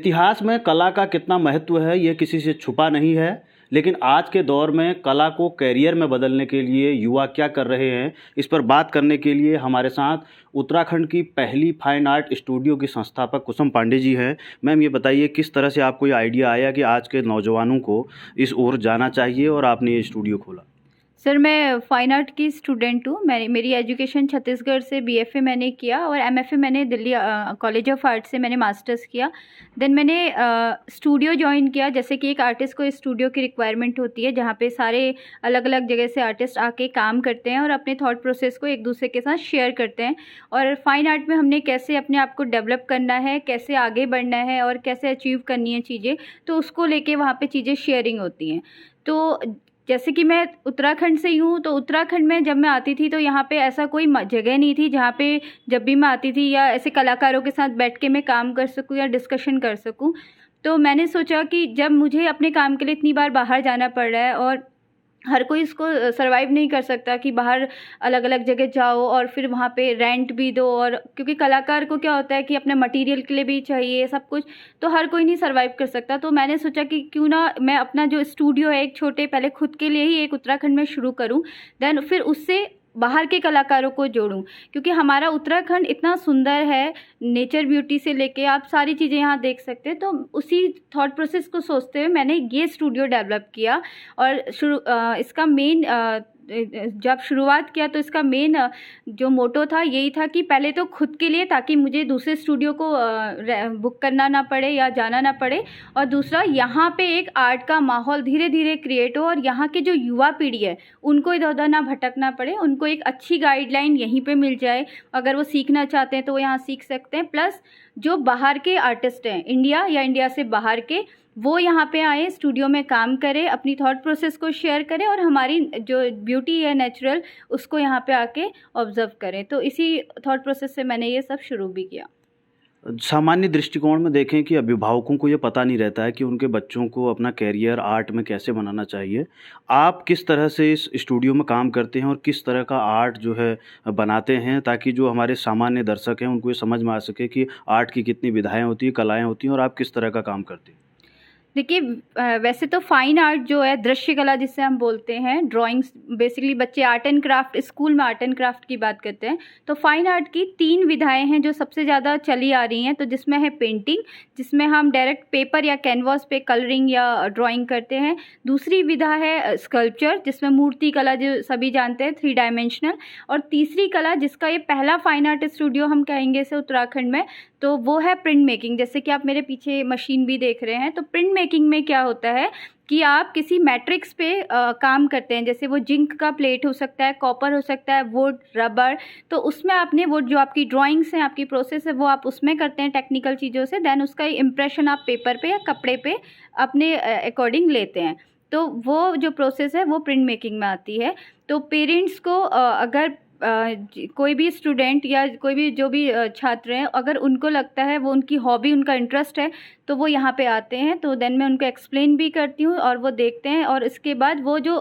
इतिहास में कला का कितना महत्व है ये किसी से छुपा नहीं है, लेकिन आज के दौर में कला को कैरियर में बदलने के लिए युवा क्या कर रहे हैं, इस पर बात करने के लिए हमारे साथ उत्तराखंड की पहली फाइन आर्ट स्टूडियो की संस्थापक कुसुम पांडे जी हैं। मैम, ये बताइए किस तरह से आपको ये आइडिया आया कि आज के नौजवानों को इस ओर जाना चाहिए और आपने ये स्टूडियो खोला? सर, मैं फ़ाइन आर्ट की स्टूडेंट हूँ। मेरी एजुकेशन छत्तीसगढ़ से बीएफए मैंने किया और एमएफए मैंने दिल्ली कॉलेज ऑफ आर्ट से मैंने मास्टर्स किया। देन मैंने स्टूडियो ज्वाइन किया। जैसे कि एक आर्टिस्ट को स्टूडियो की रिक्वायरमेंट होती है जहाँ पे सारे अलग अलग जगह से आर्टिस्ट आके काम करते हैं और अपने थॉट प्रोसेस को एक दूसरे के साथ शेयर करते हैं। और फ़ाइन आर्ट में हमने कैसे अपने आप को डेवलप करना है, कैसे आगे बढ़ना है और कैसे अचीव करनी है चीज़ें, तो उसको लेके वहाँ पे चीज़ें शेयरिंग होती हैं। तो जैसे कि मैं उत्तराखंड से ही हूँ, तो उत्तराखंड में जब मैं आती थी तो यहाँ पे ऐसा कोई जगह नहीं थी जहाँ पे जब भी मैं आती थी या ऐसे कलाकारों के साथ बैठ के मैं काम कर सकूँ या डिस्कशन कर सकूँ। तो मैंने सोचा कि जब मुझे अपने काम के लिए इतनी बार बाहर जाना पड़ रहा है और हर कोई इसको सर्वाइव नहीं कर सकता कि बाहर अलग अलग जगह जाओ और फिर वहाँ पे रेंट भी दो, और क्योंकि कलाकार को क्या होता है कि अपने मटेरियल के लिए भी चाहिए सब कुछ, तो हर कोई नहीं सर्वाइव कर सकता। तो मैंने सोचा कि क्यों ना मैं अपना जो स्टूडियो है एक छोटे पहले खुद के लिए ही एक उत्तराखंड में शुरू करूँ, देन फिर उससे बाहर के कलाकारों को जोड़ूं, क्योंकि हमारा उत्तराखंड इतना सुंदर है, नेचर ब्यूटी से लेके आप सारी चीज़ें यहाँ देख सकते हैं। तो उसी थॉट प्रोसेस को सोचते हुए मैंने ये स्टूडियो डेवलप किया। और इसका मेन जब शुरुआत किया तो इसका मेन जो मोटो था यही था कि पहले तो खुद के लिए, ताकि मुझे दूसरे स्टूडियो को बुक करना ना पड़े या जाना ना पड़े, और दूसरा यहाँ पे एक आर्ट का माहौल धीरे धीरे क्रिएट हो और यहाँ के जो युवा पीढ़ी है उनको इधर उधर ना भटकना पड़े, उनको एक अच्छी गाइडलाइन यहीं पे मिल जाए। अगर वो सीखना चाहते हैं तो वो यहाँ सीख सकते हैं। प्लस जो बाहर के आर्टिस्ट हैं, इंडिया या इंडिया से बाहर के, वो यहाँ पे आए, स्टूडियो में काम करें, अपनी थॉट प्रोसेस को शेयर करें और हमारी जो ब्यूटी है नेचुरल उसको यहाँ पे आके ऑब्जर्व करें। तो इसी थॉट प्रोसेस से मैंने ये सब शुरू भी किया। सामान्य दृष्टिकोण में देखें कि अभिभावकों को ये पता नहीं रहता है कि उनके बच्चों को अपना कैरियर आर्ट में कैसे बनाना चाहिए। आप किस तरह से इस स्टूडियो में काम करते हैं और किस तरह का आर्ट जो है बनाते हैं, ताकि जो हमारे सामान्य दर्शक हैं उनको ये समझ में आ सके कि आर्ट की कितनी विधाएं होती हैं, कलाएं होती हैं और आप किस तरह का काम करते हैं? देखिए, वैसे तो फाइन आर्ट जो है, दृश्य कला जिसे हम बोलते हैं, ड्राइंग्स, बेसिकली बच्चे आर्ट एंड क्राफ्ट, स्कूल में आर्ट एंड क्राफ्ट की बात करते हैं। तो फाइन आर्ट की 3 विधाएं हैं जो सबसे ज़्यादा चली आ रही हैं। तो जिसमें है पेंटिंग, जिसमें हम डायरेक्ट पेपर या कैनवास पे कलरिंग या ड्राइंग करते हैं। दूसरी विधा है स्कल्पचर, जिसमें मूर्ति कला जो सभी जानते हैं, 3 डायमेंशनल। और तीसरी कला जिसका ये पहला फाइन आर्ट स्टूडियो हम कहेंगे इसे उत्तराखंड में, तो वो है प्रिंट मेकिंग। जैसे कि आप मेरे पीछे मशीन भी देख रहे हैं। तो प्रिंट मेकिंग में क्या होता है कि आप किसी मैट्रिक्स पे काम करते हैं, जैसे वो जिंक का प्लेट हो सकता है, कॉपर हो सकता है, वुड, रबर। तो उसमें आपने वो जो आपकी ड्राइंग्स हैं, आपकी प्रोसेस है, वो आप उसमें करते हैं टेक्निकल चीज़ों से। देन उसका इम्प्रेशन आप पेपर पे या कपड़े पे अपने अकॉर्डिंग लेते हैं। तो वो जो प्रोसेस है वो प्रिंट मेकिंग में आती है। तो पेरेंट्स को अगर कोई भी स्टूडेंट या कोई भी जो भी छात्र हैं, अगर उनको लगता है, वो उनकी हॉबी, उनका इंटरेस्ट है, तो वो यहाँ पे आते हैं। तो देन मैं उनको एक्सप्लेन भी करती हूँ और वो देखते हैं। और इसके बाद वो जो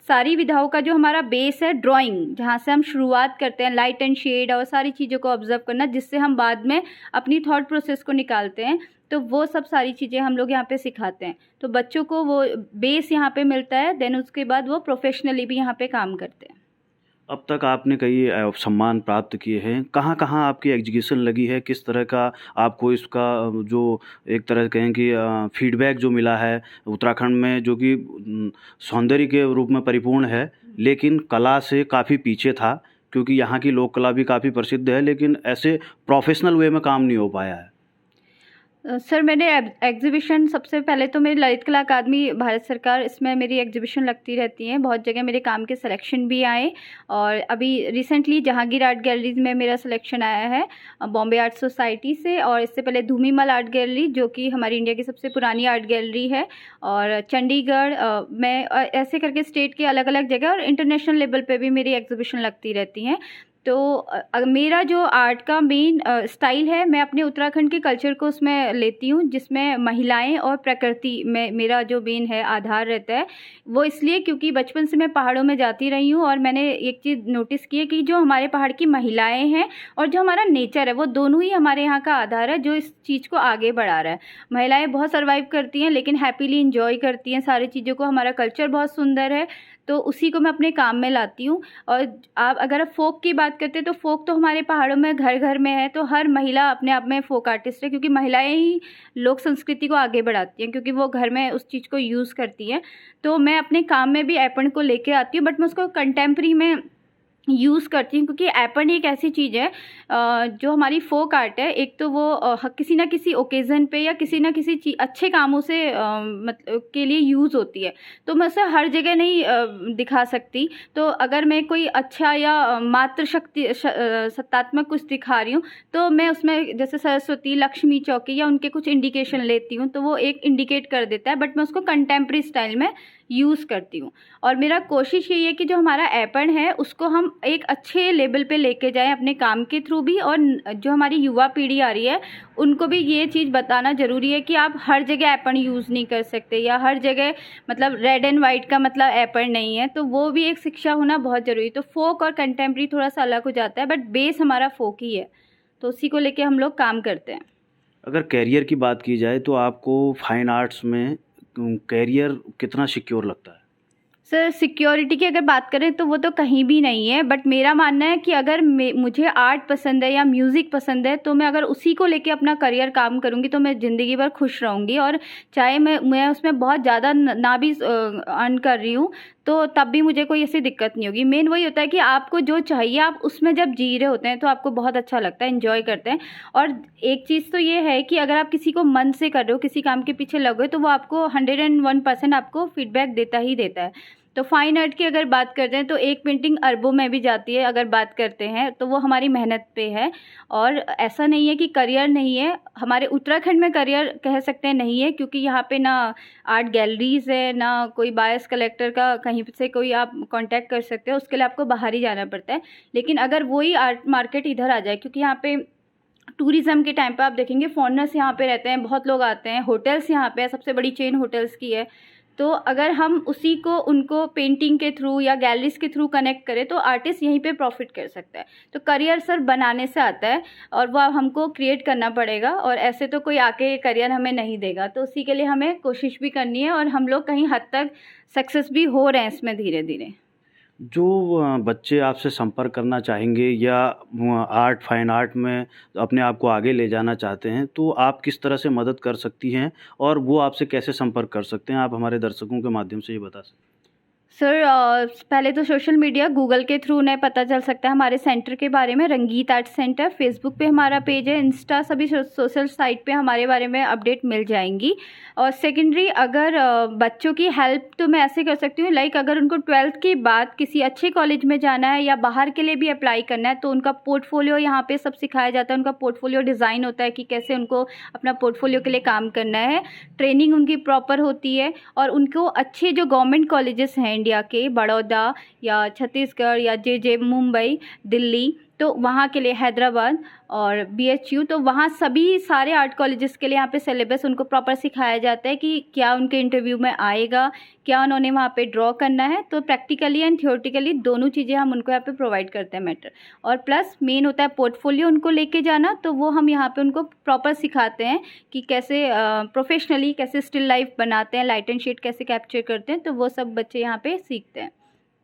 सारी विधाओं का जो हमारा बेस है ड्राइंग, जहाँ से हम शुरुआत करते हैं, लाइट एंड शेड और सारी चीज़ों को ऑब्जर्व करना, जिससे हम बाद में अपनी थॉट प्रोसेस को निकालते हैं। तो वो सब सारी चीज़ें हम लोग यहाँ पे सिखाते हैं। तो बच्चों को वो बेस यहाँ पे मिलता है। देन उसके बाद वो प्रोफेशनली भी यहाँ पे काम करते हैं। अब तक आपने कई सम्मान प्राप्त किए हैं, कहाँ कहाँ आपकी एग्जीबिशन लगी है, किस तरह का आपको इसका जो एक तरह कहें कि फीडबैक जो मिला है उत्तराखंड में, जो कि सौंदर्य के रूप में परिपूर्ण है लेकिन कला से काफ़ी पीछे था, क्योंकि यहाँ की लोक कला भी काफ़ी प्रसिद्ध है लेकिन ऐसे प्रोफेशनल वे में काम नहीं हो पाया है? सर, मैंने एग्जीबिशन, सबसे पहले तो मेरी ललित कला अकादमी भारत सरकार, इसमें मेरी एग्जीबिशन लगती रहती हैं। बहुत जगह मेरे काम के सिलेक्शन भी आए और अभी रिसेंटली जहांगीर आर्ट गैलरीज में मेरा सिलेक्शन आया है बॉम्बे आर्ट सोसाइटी से। और इससे पहले धूमीमल आर्ट गैलरी, जो कि हमारी इंडिया की सबसे पुरानी आर्ट गैलरी है, और चंडीगढ़ में, ऐसे करके स्टेट के अलग अलग जगह और इंटरनेशनल लेवल पर भी मेरी एग्जीबिशन लगती रहती हैं। तो मेरा जो आर्ट का मेन स्टाइल है, मैं अपने उत्तराखंड के कल्चर को उसमें लेती हूँ, जिसमें महिलाएं और प्रकृति में मेरा जो मेन है आधार रहता है। वो इसलिए क्योंकि बचपन से मैं पहाड़ों में जाती रही हूँ और मैंने एक चीज़ नोटिस की है कि जो हमारे पहाड़ की महिलाएं हैं और जो हमारा नेचर है, वो दोनों ही हमारे यहाँ का आधार है जो इस चीज़ को आगे बढ़ा रहा है। महिलाएं बहुत सर्वाइव करती हैं लेकिन हैप्पीली इंजॉय करती हैं सारी चीज़ों को। हमारा कल्चर बहुत सुंदर है, तो उसी को मैं अपने काम में लाती हूँ। और आप अगर फोक की बात करते हैं तो फोक तो हमारे पहाड़ों में घर घर में है, तो हर महिला अपने आप में फोक आर्टिस्ट है, क्योंकि महिलाएं ही लोक संस्कृति को आगे बढ़ाती हैं, क्योंकि वो घर में उस चीज़ को यूज़ करती हैं। तो मैं अपने काम में भी एपन को लेके आती हूँ, बट मैं उसको कंटेम्प्रेरी में यूज़ करती हूँ, क्योंकि एपन एक ऐसी चीज़ है जो हमारी फोक आर्ट है। एक तो वो किसी ना किसी ओकेज़न पे या किसी ना किसी अच्छे कामों से मतलब के लिए यूज़ होती है, तो मैं उसे हर जगह नहीं दिखा सकती। तो अगर मैं कोई अच्छा या मातृ शक्ति सत्तात्मक कुछ दिखा रही हूँ, तो मैं उसमें जैसे सरस्वती, लक्ष्मी चौकी या उनके कुछ इंडिकेशन लेती हूँ, तो वो एक इंडिकेट कर देता है, बट मैं उसको कंटेम्प्रेरी स्टाइल में यूज़ करती हूँ। और मेरा कोशिश यही है कि जो हमारा एपन है उसको हम एक अच्छे लेवल पे लेके जाएं अपने काम के थ्रू भी, और जो हमारी युवा पीढ़ी आ रही है उनको भी ये चीज़ बताना ज़रूरी है कि आप हर जगह एपन यूज़ नहीं कर सकते, या हर जगह मतलब रेड एंड वाइट का मतलब एपन नहीं है। तो वो भी एक शिक्षा होना बहुत ज़रूरी है। तो फोक और कंटेम्प्रेरी थोड़ा सा अलग हो जाता है, बट बेस हमारा फोक ही है, तो उसी को लेके हम लोग काम करते हैं। अगर करियर की बात की जाए तो आपको फाइन आर्ट्स में करियर कितना सिक्योर लगता है? सर, सिक्योरिटी की अगर बात करें तो वो तो कहीं भी नहीं है, बट मेरा मानना है कि अगर मुझे आर्ट पसंद है या म्यूज़िक पसंद है, तो मैं अगर उसी को लेके अपना करियर काम करूँगी तो मैं ज़िंदगी भर खुश रहूँगी। और चाहे मैं उसमें बहुत ज़्यादा ना भी अर्न कर रही हूँ, तो तब भी मुझे कोई ऐसी दिक्कत नहीं होगी। मेन वही होता है कि आपको जो चाहिए आप उसमें जब जी रहे होते हैं तो आपको बहुत अच्छा लगता है, एंजॉय करते हैं। और एक चीज़ तो ये है कि अगर आप किसी को मन से कर रहे हो, किसी काम के पीछे लगे हो, तो वो आपको 101% आपको फीडबैक देता ही देता है। तो फाइन आर्ट की अगर बात करते हैं तो एक पेंटिंग अरबों में भी जाती है। अगर बात करते हैं तो वो हमारी मेहनत पे है, और ऐसा नहीं है कि करियर नहीं है। हमारे उत्तराखंड में करियर कह सकते हैं नहीं है, क्योंकि यहाँ पे ना आर्ट गैलरीज है, ना कोई बायस कलेक्टर का कहीं से कोई आप कांटेक्ट कर सकते हो, उसके लिए आपको बाहर ही जाना पड़ता है। लेकिन अगर वही आर्ट मार्केट इधर आ जाए, क्योंकि यहाँ पे टूरिज्म के टाइम पे आप देखेंगे फॉरेनर्स यहाँ पे रहते हैं, बहुत लोग आते हैं, होटल्स यहाँ पे सबसे बड़ी चेन होटल्स की है। तो अगर हम उसी को उनको पेंटिंग के थ्रू या गैलरीज के थ्रू कनेक्ट करें तो आर्टिस्ट यहीं पे प्रॉफिट कर सकता है। तो करियर सर बनाने से आता है, और वो हमको क्रिएट करना पड़ेगा, और ऐसे तो कोई आके करियर हमें नहीं देगा। तो उसी के लिए हमें कोशिश भी करनी है, और हम लोग कहीं हद तक सक्सेस भी हो रहे हैं इसमें धीरे धीरे। जो बच्चे आपसे संपर्क करना चाहेंगे या फाइन आर्ट में अपने आप को आगे ले जाना चाहते हैं, तो आप किस तरह से मदद कर सकती हैं और वो आपसे कैसे संपर्क कर सकते हैं? आप हमारे दर्शकों के माध्यम से ये बता सकते हैं। सर, पहले तो सोशल मीडिया गूगल के थ्रू उन्हें पता चल सकता है हमारे सेंटर के बारे में, रंगीत आर्ट सेंटर। फेसबुक पे हमारा पेज है, इंस्टा, सभी सोशल साइट पे हमारे बारे में अपडेट मिल जाएंगी। और सेकेंडरी, अगर बच्चों की हेल्प तो मैं ऐसे कर सकती हूँ, लाइक अगर उनको 12th के बाद किसी अच्छे कॉलेज में जाना है या बाहर के लिए भी अप्लाई करना है, तो उनका पोर्टफोलियो यहाँ पे सब सिखाया जाता है। उनका पोर्टफोलियो डिज़ाइन होता है कि कैसे उनको अपना पोर्टफोलियो के लिए काम करना है। ट्रेनिंग उनकी प्रॉपर होती है, और उनको अच्छे जो गवर्नमेंट कॉलेजेस हैं इंडिया के, बड़ौदा या छत्तीसगढ़ या जे मुंबई, दिल्ली, तो वहाँ के लिए हैदराबाद और BHU, तो वहाँ सभी सारे आर्ट कॉलेजेस के लिए यहाँ पे सिलेबस उनको प्रॉपर सिखाया जाता है कि क्या उनके इंटरव्यू में आएगा, क्या उन्होंने वहाँ पे ड्रॉ करना है। तो प्रैक्टिकली एंड थियोरेटिकली दोनों चीज़ें हम उनको यहाँ पे प्रोवाइड करते हैं मैटर। और प्लस मेन होता है पोर्टफोलियो उनको लेके जाना, तो वो हम यहाँ पे उनको प्रॉपर सिखाते हैं कि कैसे प्रोफेशनली कैसे स्टिल लाइफ बनाते हैं, लाइट एंड शेड कैसे कैप्चर करते हैं। तो वो सब बच्चे यहाँ पे सीखते हैं।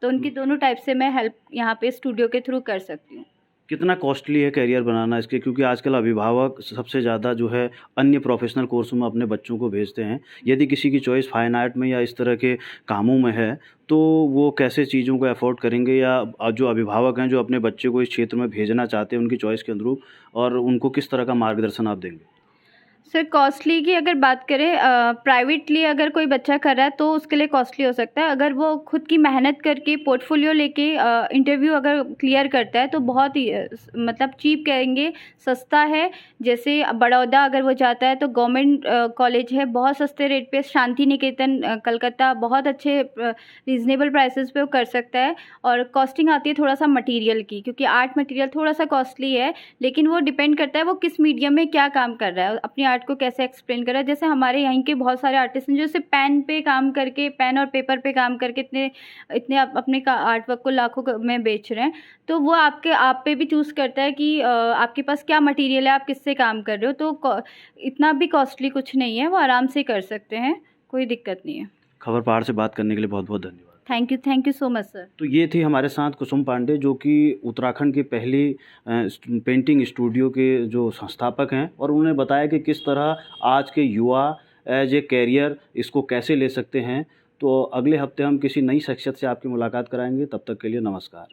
तो उनकी दोनों टाइप से मैं हेल्प यहाँ पे स्टूडियो के थ्रू कर सकती हूँ। कितना कॉस्टली है करियर बनाना इसके? क्योंकि आजकल अभिभावक सबसे ज़्यादा जो है अन्य प्रोफेशनल कोर्सों में अपने बच्चों को भेजते हैं। यदि किसी की चॉइस फाइन आर्ट में या इस तरह के कामों में है, तो वो कैसे चीज़ों को अफोर्ड करेंगे, या जो अभिभावक हैं जो अपने बच्चे को इस क्षेत्र में भेजना चाहते हैं उनकी चॉइस के अनुरूप, और उनको किस तरह का मार्गदर्शन आप देंगे? सर कॉस्टली की अगर बात करें, प्राइवेटली अगर कोई बच्चा कर रहा है तो उसके लिए कॉस्टली हो सकता है। अगर वो खुद की मेहनत करके पोर्टफोलियो लेके इंटरव्यू अगर क्लियर करता है तो बहुत ही मतलब चीप कहेंगे, सस्ता है। जैसे बड़ौदा अगर वो जाता है तो गवर्नमेंट कॉलेज है, बहुत सस्ते रेट पे। शांति निकेतन कलकत्ता, बहुत अच्छे रीज़नेबल प्राइसेस पे वो कर सकता है। और कॉस्टिंग आती है थोड़ा सा मटेरियल की, क्योंकि आर्ट मटेरियल थोड़ा सा कॉस्टली है, लेकिन वो डिपेंड करता है वो किस मीडियम में क्या काम कर रहा है, अपनी आर्ट को कैसे एक्सप्लेन कर रहा है। जैसे हमारे यहाँ के बहुत सारे आर्टिस्ट हैं जो सिर्फ पेन पे काम करके, पेन और पेपर पे काम करके इतने इतने अपने आर्ट वर्क को लाखों में बेच रहे हैं। तो वो आप पे भी चूज़ करता है कि आपके पास क्या मटेरियल है, आप किससे काम कर रहे हो। तो इतना भी कॉस्टली कुछ नहीं है, वो आराम से कर सकते हैं, कोई दिक्कत नहीं है। खबर पहाड़ से बात करने के लिए बहुत बहुत धन्यवाद। Thank you so much sir. तो ये थी हमारे साथ कुसुम पांडे, जो कि उत्तराखंड की पहली पेंटिंग स्टूडियो के जो संस्थापक हैं, और उन्होंने बताया कि किस तरह आज के युवा एज ए कैरियर इसको कैसे ले सकते हैं। तो अगले हफ्ते हम किसी नई शख्सियत से आपकी मुलाकात कराएंगे। तब तक के लिए नमस्कार।